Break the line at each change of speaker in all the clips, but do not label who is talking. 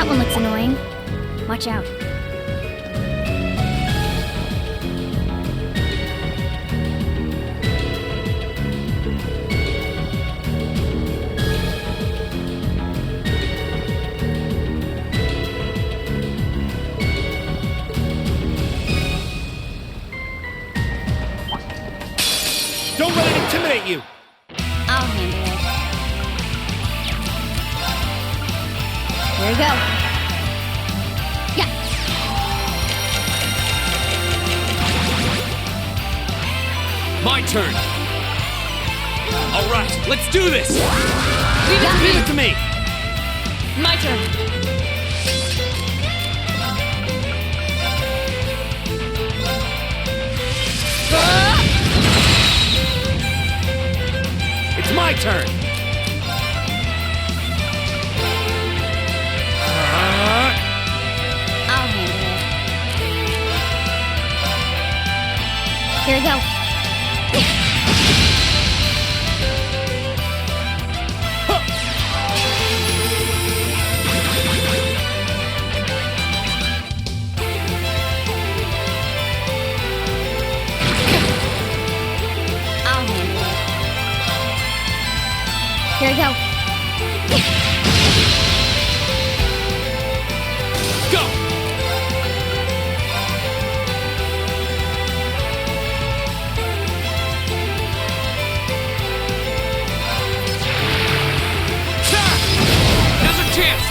That one looks annoying. Watch out.
Don't let it intimidate you!
I'll handle it. Here we go. Yeah.
My turn. All right, let's do this.
Leave it to me.
My turn.
It's my turn.
I'll handle it. Here we go. I'll handle it. Here we go.
Go. Now's our chance.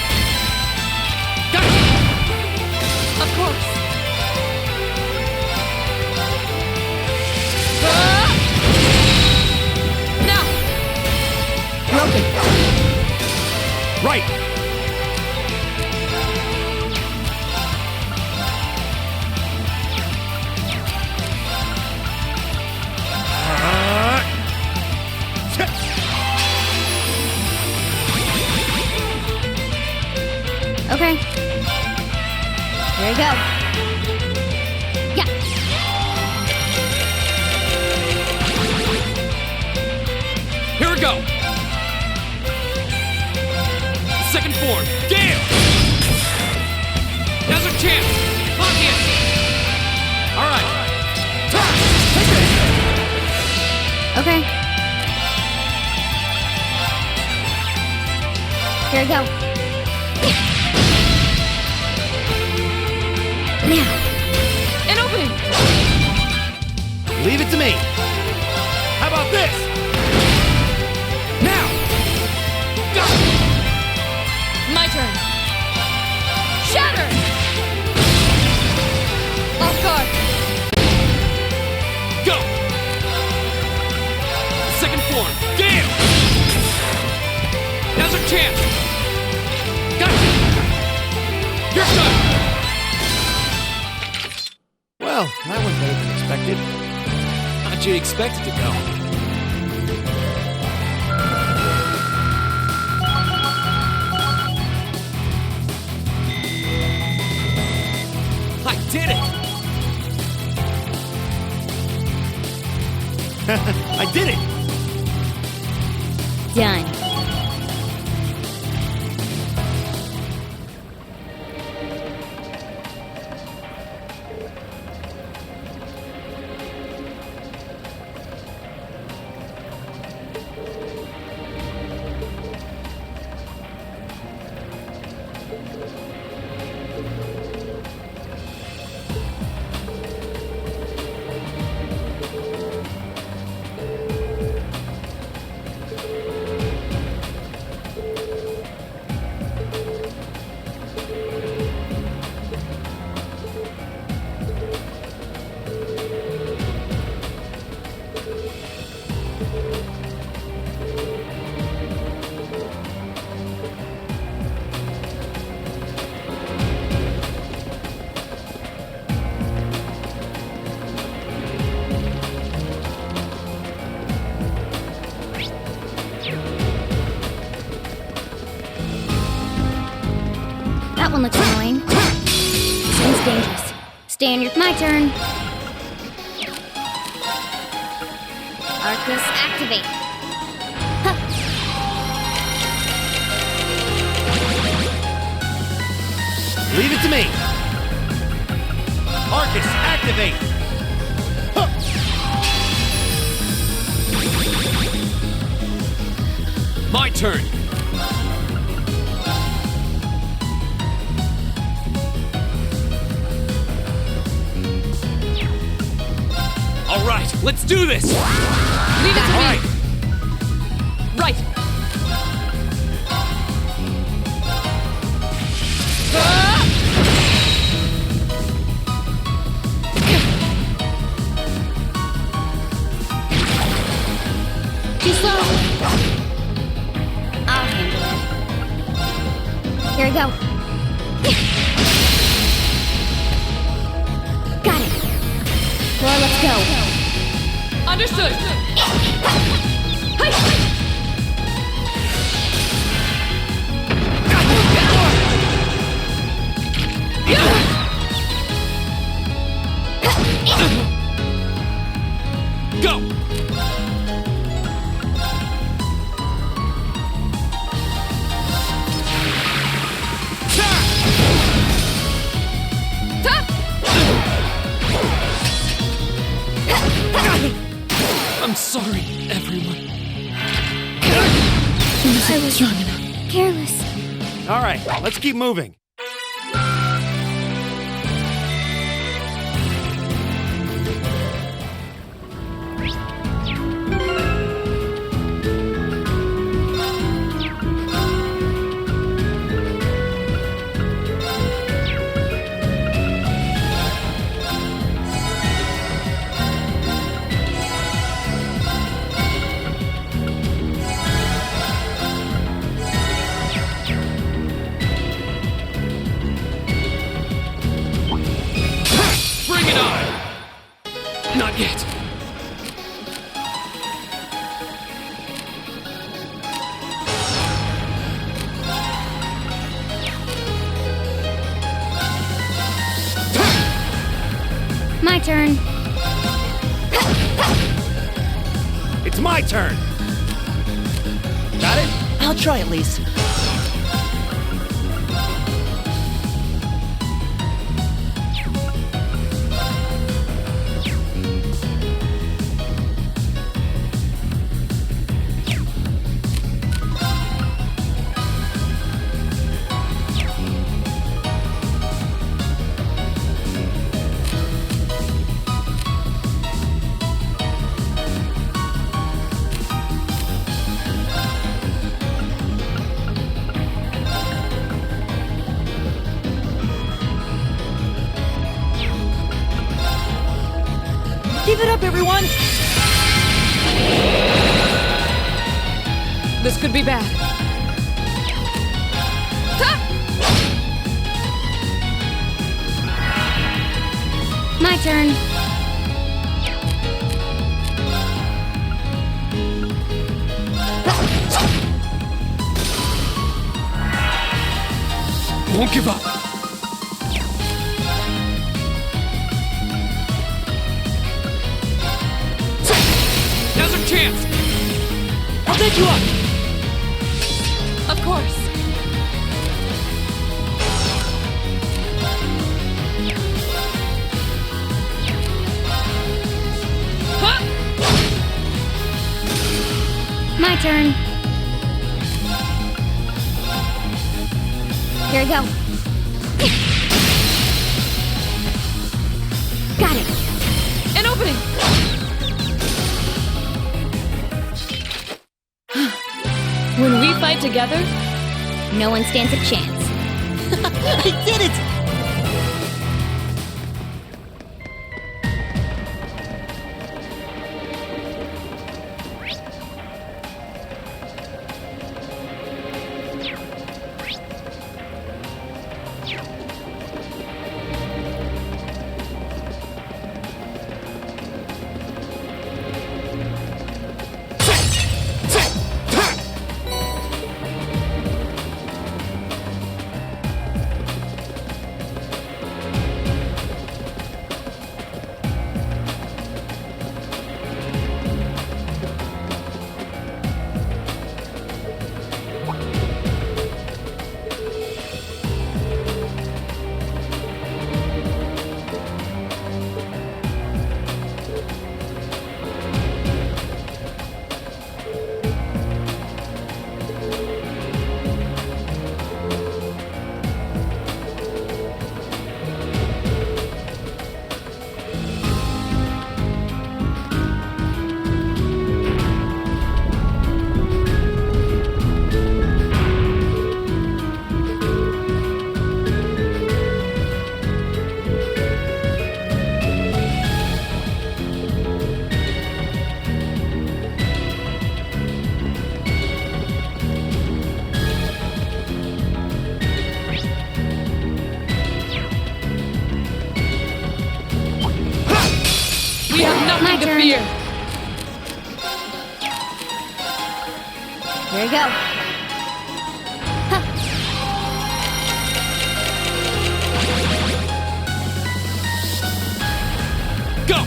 Gotcha.
Of course. Now.
Broken.
Right.
Okay. Here we go. Yeah.
Here we go. Second form. Damn. Now's our chance. Lock in. All right. Take it.
Okay. Here we go. Now.
An opening.
Leave it to me. How about this? Now.
Go.
My turn. Shatter. Off guard.
Go. Second form. Damn. Now's our chance. Gotcha. You're done.
Well, that went better than expected.
How'd you expect it to go? I did it!
I did it!
Done. That one looks annoying. This one's dangerous. Stay on your... My turn. Arcus, activate. Huh.
Leave it to me. Arcus, activate. Huh.
My turn. All right, let's do this.
Leave it to
All
me.
right.
Right.
Too slow. I'll handle it. Here we go. Got it. Floor, let's go.
Understood. Hey.
Go. I'm sorry, everyone.
I was careless.
All right, let's keep moving.
Bring it on. Not yet.
My turn.
It's my turn. Got it?
I'll try at least. Give it up, everyone!
This could be bad.
My turn.
Won't give up. Now's our chance.
I'll pick you up!
Of course. Huh?
My turn. Here we go. Got it.
An opening. When we fight together,
No one stands a chance.
I did it!
the
turn.
fear.
Here we go. Huh.
Go!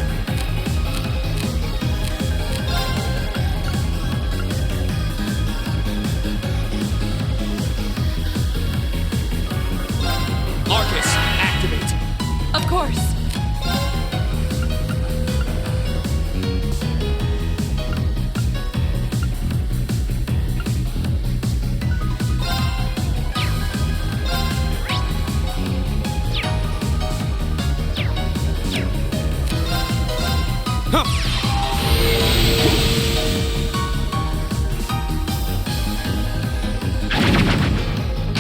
Arcus, activate.
Of course.
Huh.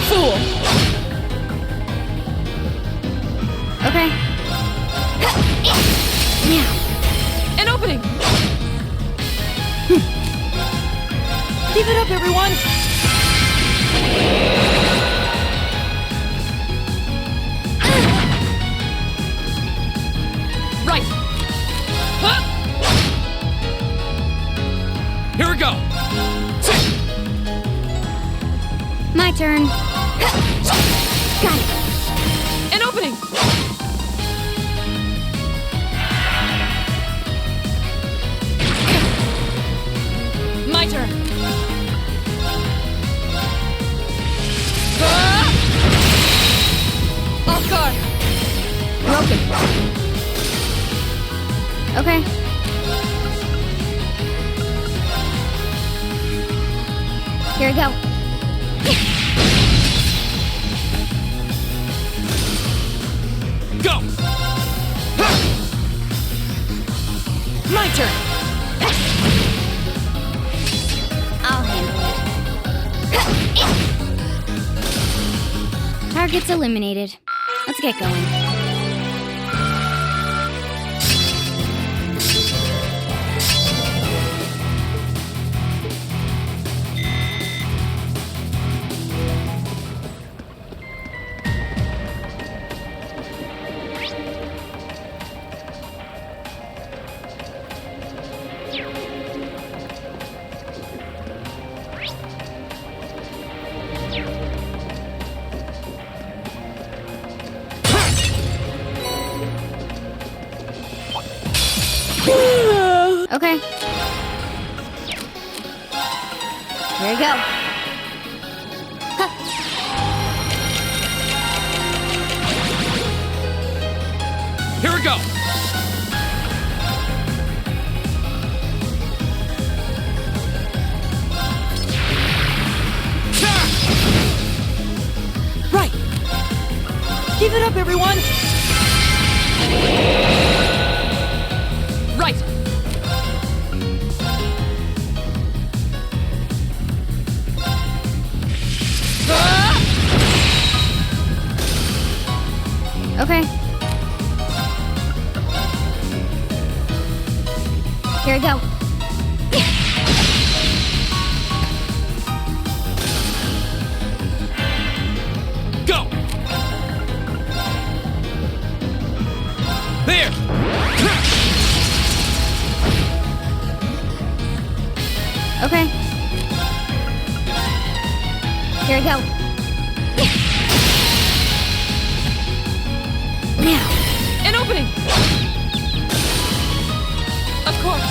Fool.
Okay. Now.
An opening.
Give it up, everyone!
Right. Huh?
Here we go.
My turn. Got it.
An opening. My turn. Off guard.
Broken. Okay. Here we go.
Go!
My turn!
I'll handle it. Target's eliminated. Let's get going. Okay. Here we go. Huh.
Here we go.
Right! Give it up, everyone!
Right.
Okay. Here we go.
Go! There!
Okay. Here we go. Now.
An opening. Of course.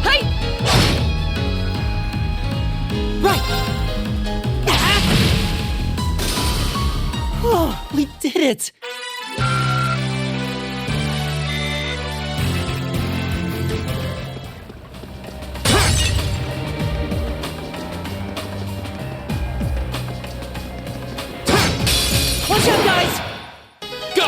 Hey!
Right! Oh, we did it! Watch out, guys!
Go!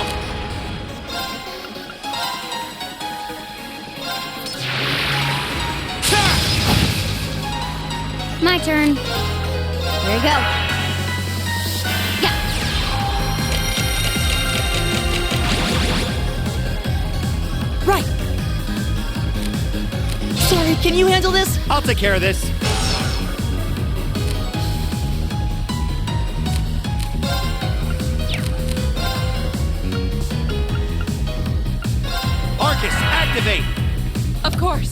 My turn. Here we go. Yeah.
Right! Sorry, can you handle this?
I'll take care of this. Arcus, activate!
course.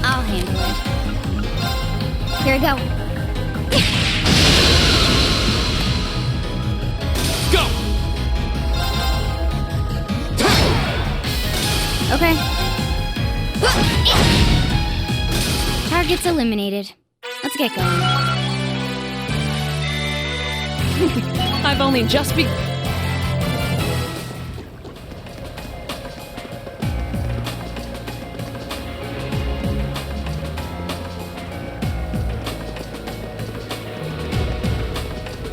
I'll handle it. Here we go.
Go!
Okay. Target's eliminated. Let's get going.
I've only just begun.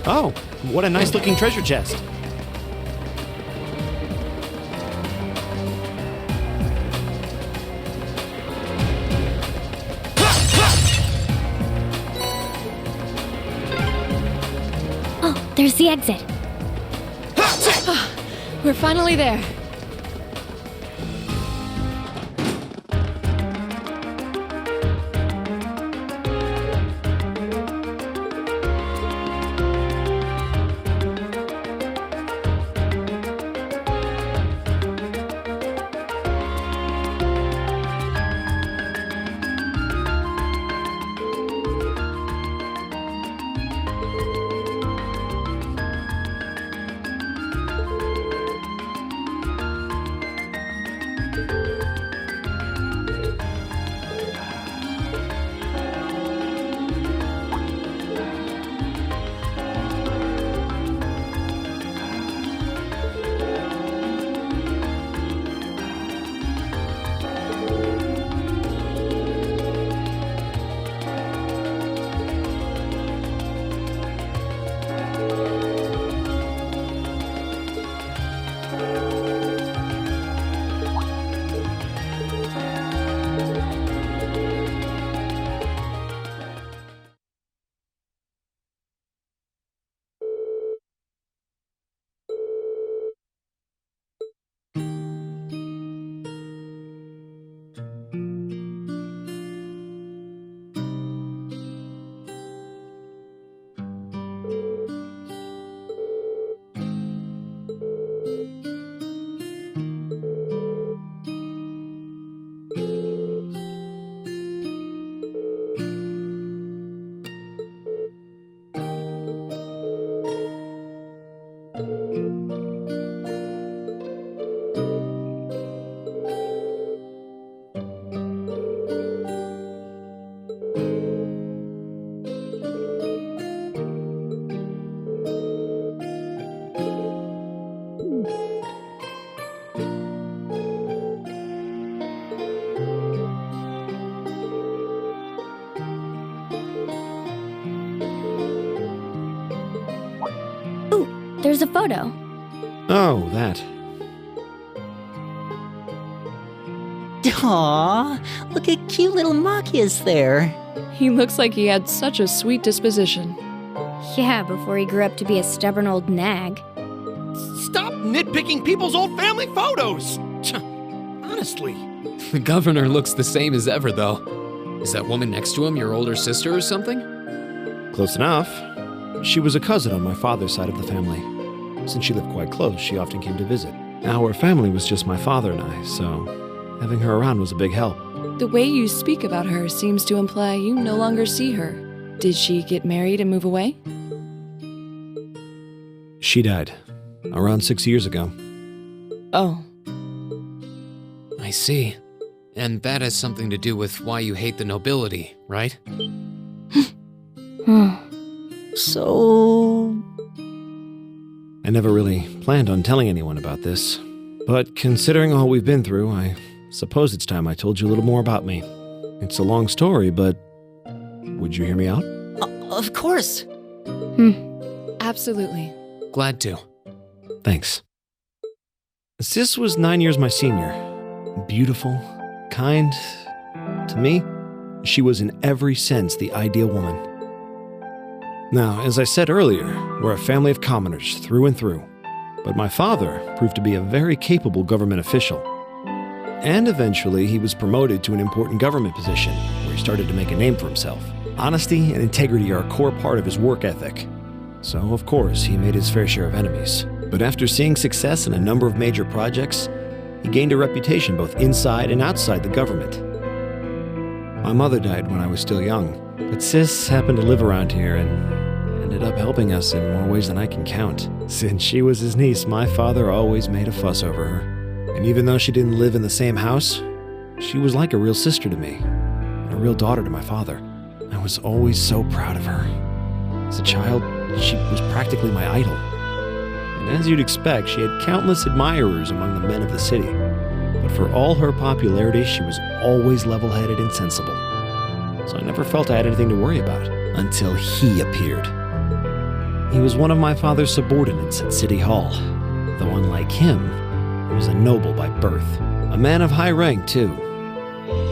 Oh, what a nice-looking treasure chest.
Oh, there's the exit.
We're finally there.
There's a photo.
Oh, that.
Aww, look at cute little Machias there.
He looks like he had such a sweet disposition.
Yeah, before he grew up to be a stubborn old nag.
Stop nitpicking people's old family photos! Honestly.
The governor looks the same as ever, though. Is that woman next to him your older sister or something?
Close enough. She was a cousin on my father's side of the family. Since she lived quite close, she often came to visit. Our family was just my father and I, so having her around was a big help.
The way you speak about her seems to imply you no longer see her. Did she get married and move away?
She died around 6 years ago.
Oh.
I see. And that has something to do with why you hate the nobility, right?
So...
I never really planned on telling anyone about this, but considering all we've been through, I suppose it's time I told you a little more about me. It's a long story, but would you hear me out?
Of course.
Absolutely.
Glad to.
Thanks. Sis was 9 years my senior. Beautiful, kind. To me, she was in every sense the ideal woman. Now, as I said earlier, we're a family of commoners through and through. But my father proved to be a very capable government official. And eventually, he was promoted to an important government position, where he started to make a name for himself. Honesty and integrity are a core part of his work ethic. So, of course, he made his fair share of enemies. But after seeing success in a number of major projects, he gained a reputation both inside and outside the government. My mother died when I was still young, but Sis happened to live around here and ended up helping us in more ways than I can count. Since she was his niece, my father always made a fuss over her. And even though she didn't live in the same house, she was like a real sister to me, and a real daughter to my father. I was always so proud of her. As a child, she was practically my idol. And as you'd expect, she had countless admirers among the men of the city. But for all her popularity, she was always level-headed and sensible. So I never felt I had anything to worry about, until he appeared. He was one of my father's subordinates at City Hall, though unlike him, he was a noble by birth, a man of high rank too.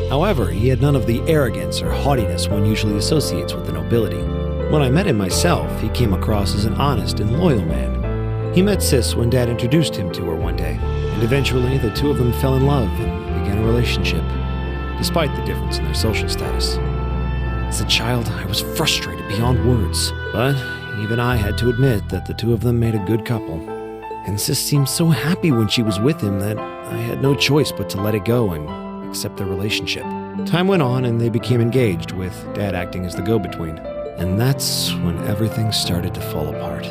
However, he had none of the arrogance or haughtiness one usually associates with the nobility. When I met him myself, he came across as an honest and loyal man. He met Sis when Dad introduced him to her one day, and eventually the two of them fell in love and began a relationship, despite the difference in their social status. As a child, I was frustrated beyond words, but even I had to admit that the two of them made a good couple. And Sis seemed so happy when she was with him that I had no choice but to let it go and accept their relationship. Time went on and they became engaged, with Dad acting as the go-between. And that's when everything started to fall apart.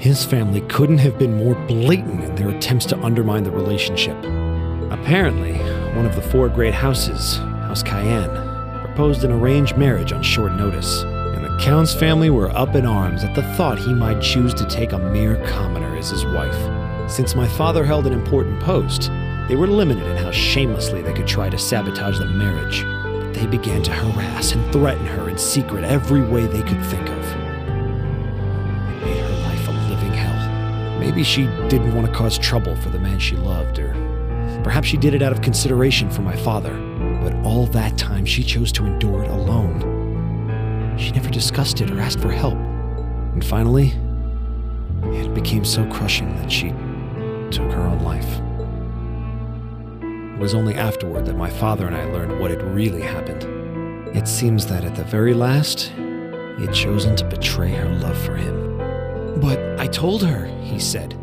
His family couldn't have been more blatant in their attempts to undermine the relationship. Apparently, one of the four great houses, House Cayenne, proposed an arranged marriage on short notice. And the Count's family were up in arms at the thought he might choose to take a mere commoner as his wife. Since my father held an important post, they were limited in how shamelessly they could try to sabotage the marriage. But they began to harass and threaten her in secret every way they could think of. They made her life a living hell. Maybe she didn't want to cause trouble for the man she loved, or perhaps she did it out of consideration for my father. But all that time she chose to endure it alone. She never discussed it or asked for help. And finally, it became so crushing that she took her own life. It was only afterward that my father and I learned what had really happened. It seems that at the very last, he had chosen to betray her love for him. "But I told her," he said.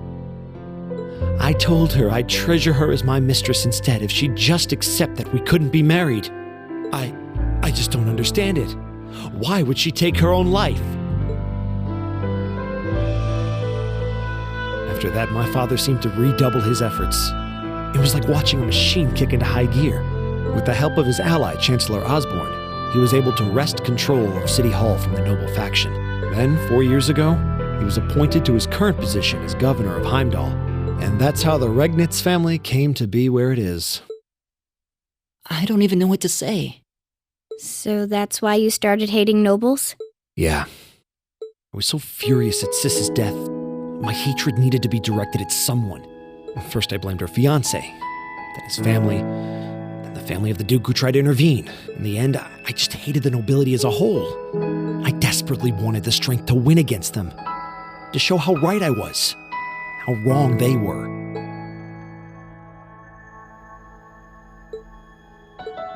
"I told her I'd treasure her as my mistress instead if she'd just accept that we couldn't be married. I just don't understand it. Why would she take her own life?" After that, my father seemed to redouble his efforts. It was like watching a machine kick into high gear. With the help of his ally, Chancellor Osborne, he was able to wrest control of City Hall from the noble faction. Then, 4 years ago, he was appointed to his current position as governor of Heimdall. And that's how the Regnitz family came to be where it is.
I don't even know what to say.
So that's why you started hating nobles?
Yeah. I was so furious at Sis's death. My hatred needed to be directed at someone. First I blamed her fiancé, then his family, then the family of the Duke who tried to intervene. In the end, I just hated the nobility as a whole. I desperately wanted the strength to win against them, to show how right I was, how wrong they were.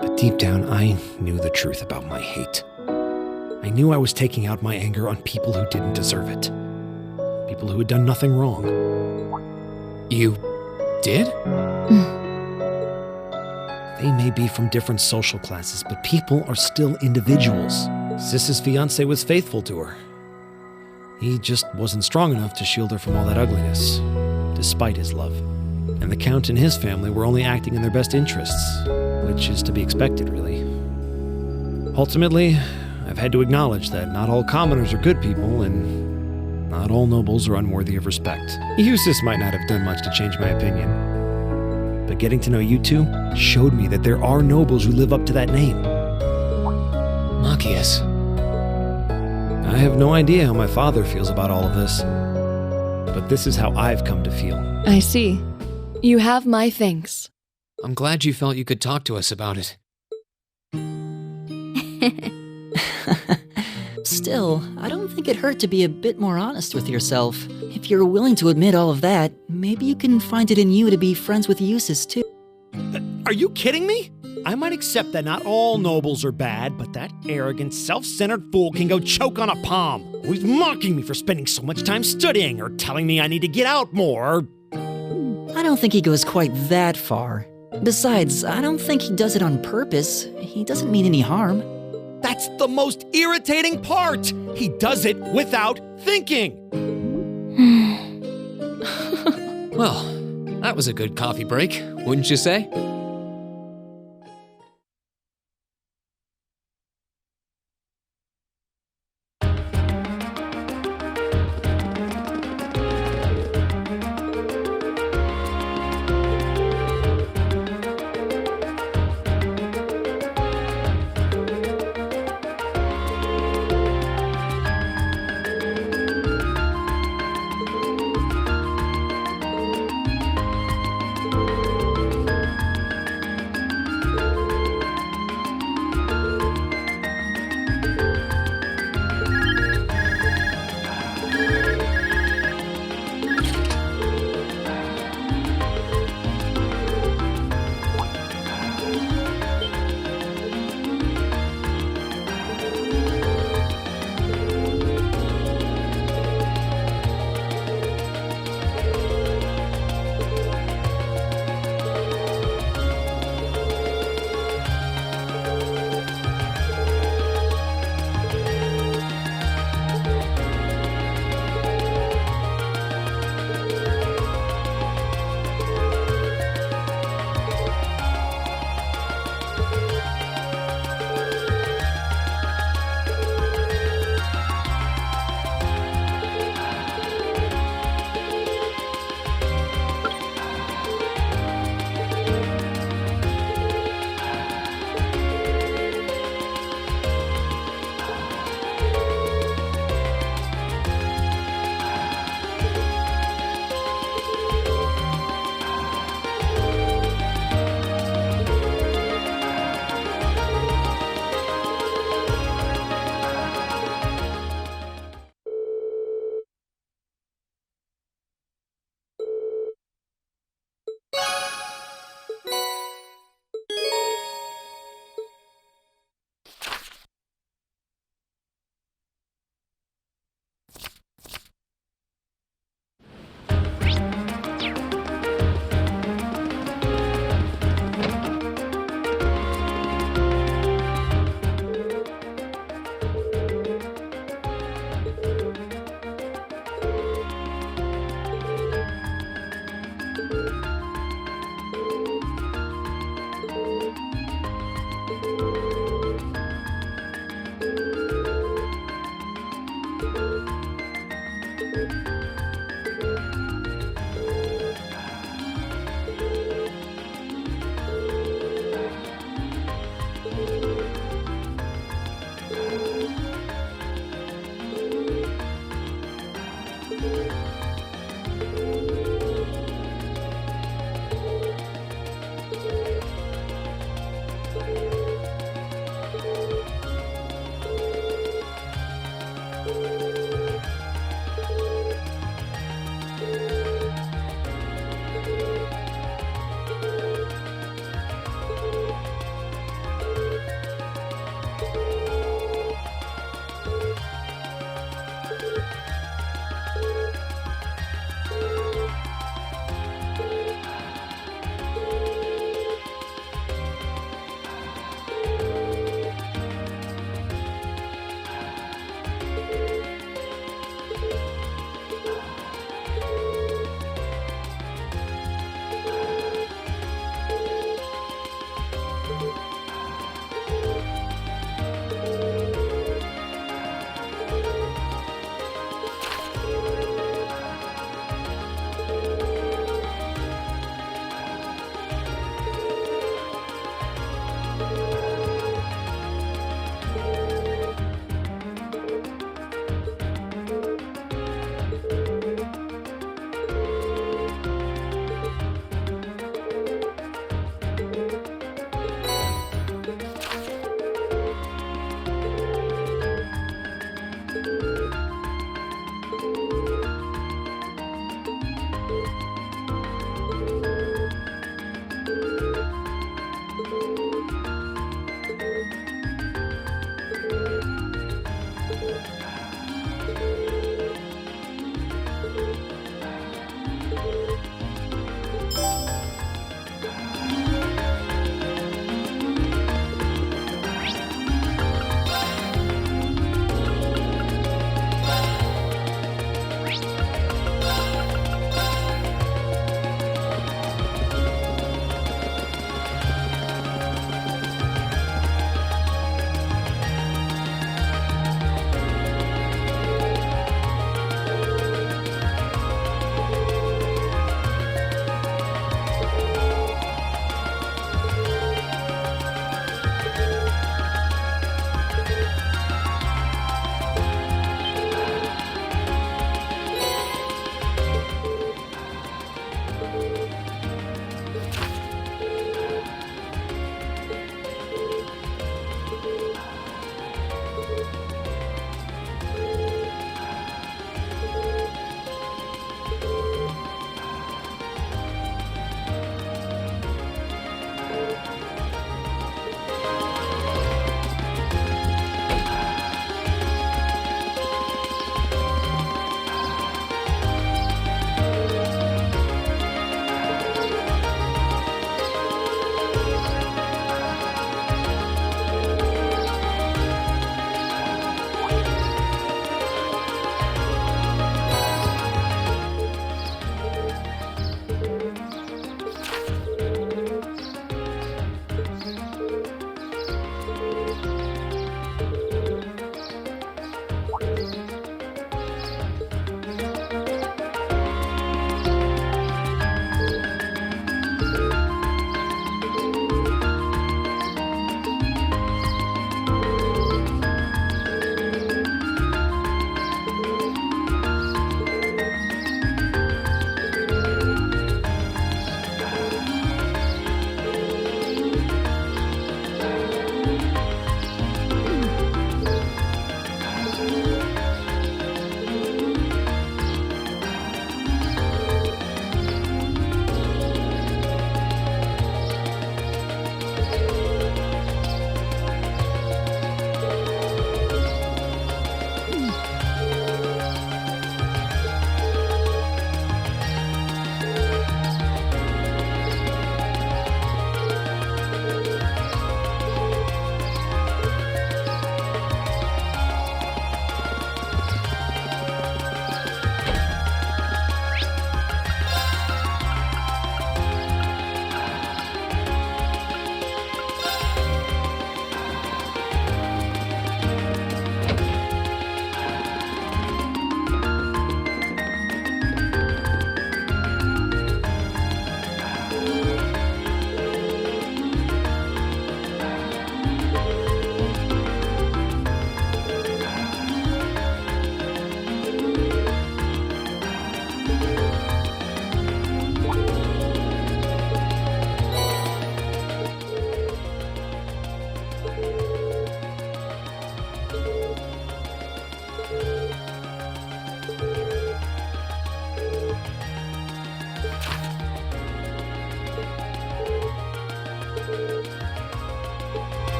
But deep down, I knew the truth about my hate. I knew I was taking out my anger on people who didn't deserve it. People who had done nothing wrong.
You did?
They may be from different social classes, but people are still individuals. Sis's fiancé was faithful to her. He just wasn't strong enough to shield her from all that ugliness, despite his love. And the Count and his family were only acting in their best interests, which is to be expected, really. Ultimately, I've had to acknowledge that not all commoners are good people, and not all nobles are unworthy of respect. Eustace might not have done much to change my opinion, but getting to know you two showed me that there are nobles who live up to that name.
Machias.
I have no idea how my father feels about all of this, but this is how I've come to feel.
I see. You have my thanks.
I'm glad you felt you could talk to us about it.
Still, I don't think it hurt to be a bit more honest with yourself. If you're willing to admit all of that, maybe you can find it in you to be friends with Eustace too.
Are you kidding me? I might accept that not all nobles are bad, but that arrogant, self-centered fool can go choke on a palm. He's mocking me for spending so much time studying, or telling me I need to get out more.
I don't think he goes quite that far. Besides, I don't think he does it on purpose. He doesn't mean any harm.
That's the most irritating part. He does it without thinking.
Well, that was a good coffee break, wouldn't you say?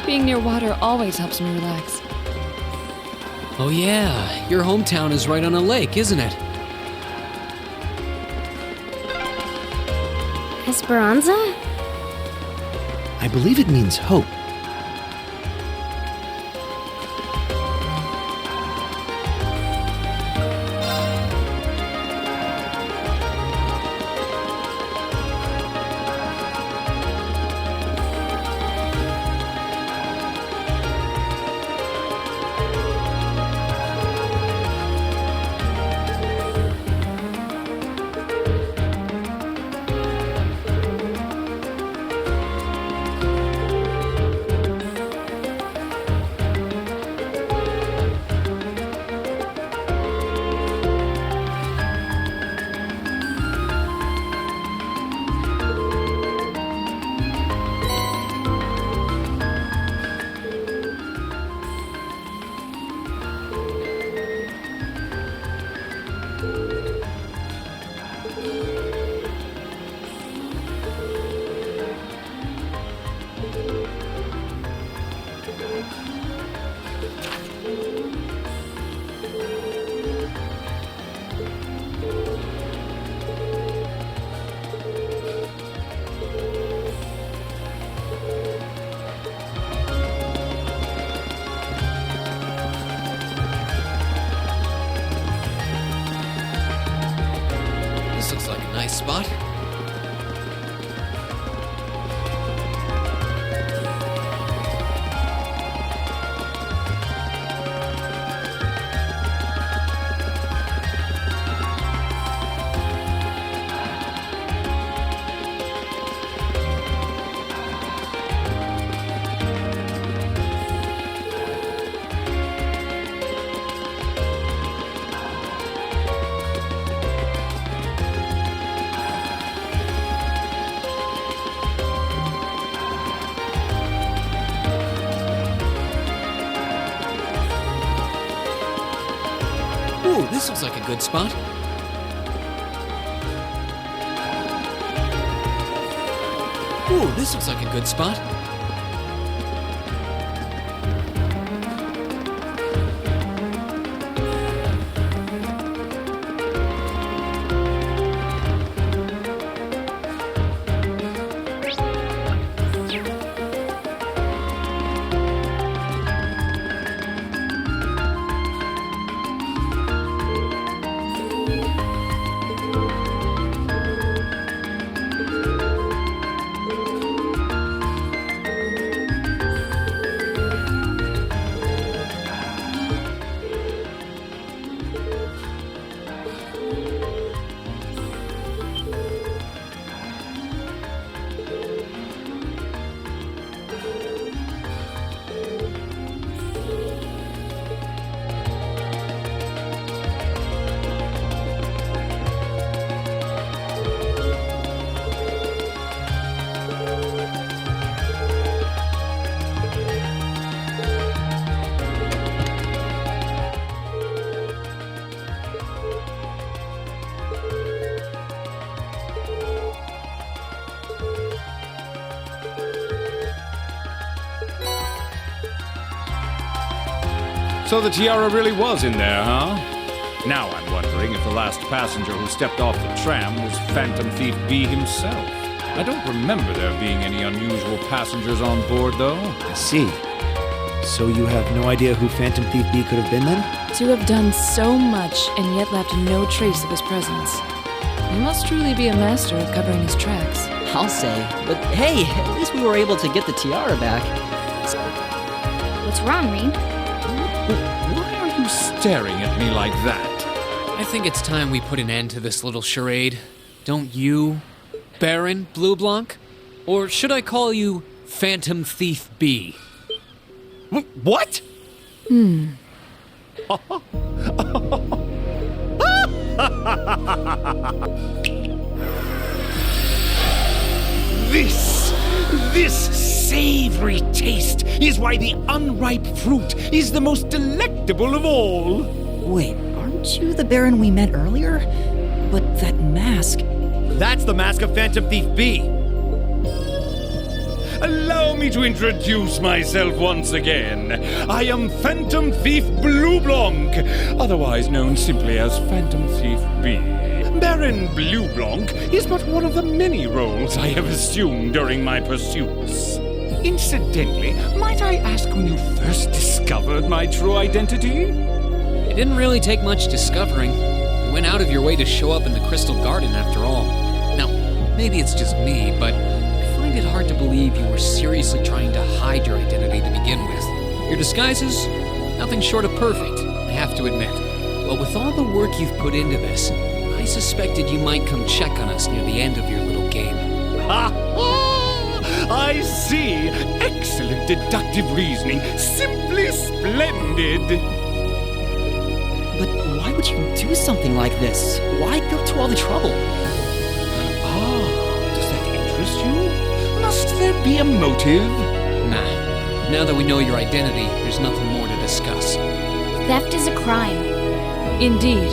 Being near water always helps me relax.
Oh yeah, your hometown is right on a lake, isn't it?
Esperanza?
I believe it means hope.
This looks like a nice spot. Ooh, this looks like a good spot. Ooh, this looks like a good spot.
So the tiara really was in there, huh? Now I'm wondering if the last passenger who stepped off the tram was Phantom Thief B himself. I don't remember there being any unusual passengers on board, though.
I see. So you have no idea who Phantom Thief B could have been then?
To have done so much and yet left no trace of his presence. He must truly be a master of covering his tracks.
I'll say. But hey, at least we were able to get the tiara back.
What's wrong, Rean?
Why are you staring at me like that?
I think it's time we put an end to this little charade. Don't you, Baron Blue Blanc? Or should I call you Phantom Thief B?
What? This savory taste is why the unripe fruit is the most delectable of all.
Wait, aren't you the Baron we met earlier? But that mask...
That's the mask of Phantom Thief B.
Allow me to introduce myself once again. I am Phantom Thief Blue Blanc, otherwise known simply as Phantom Thief B. Baron Blue Blanc is but one of the many roles I have assumed during my pursuits. Incidentally, might I ask when you first discovered my true identity?
It didn't really take much discovering. You went out of your way to show up in the Crystal Garden after all. Now, maybe it's just me, but I find it hard to believe you were seriously trying to hide your identity to begin with. Your disguises, nothing short of perfect, I have to admit. But with all the work you've put into this, I suspected you might come check on us near the end of your little game.
Ha ha! I see! Excellent deductive reasoning. Simply splendid!
But why would you do something like this? Why go to all the trouble?
Does that interest you? Must there be a motive?
Nah. Now that we know your identity, there's nothing more to discuss.
Theft is a crime.
Indeed,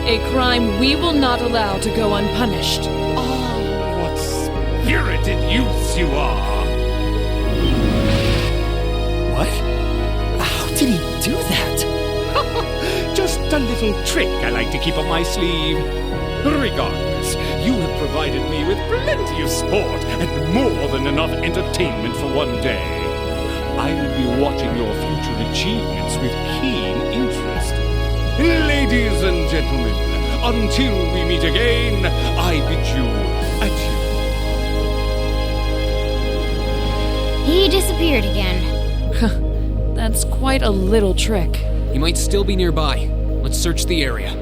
a crime we will not allow to go unpunished.
Oh, what spirited youths you are!
What? How did he do that?
Just a little trick I like to keep up my sleeve. Regardless, you have provided me with plenty of sport and more than enough entertainment for one day. I will be watching your future achievements with keen interest. Ladies and gentlemen, until we meet again, I bid you adieu.
He disappeared again.
That's quite a little trick.
He might still be nearby. Let's search the area.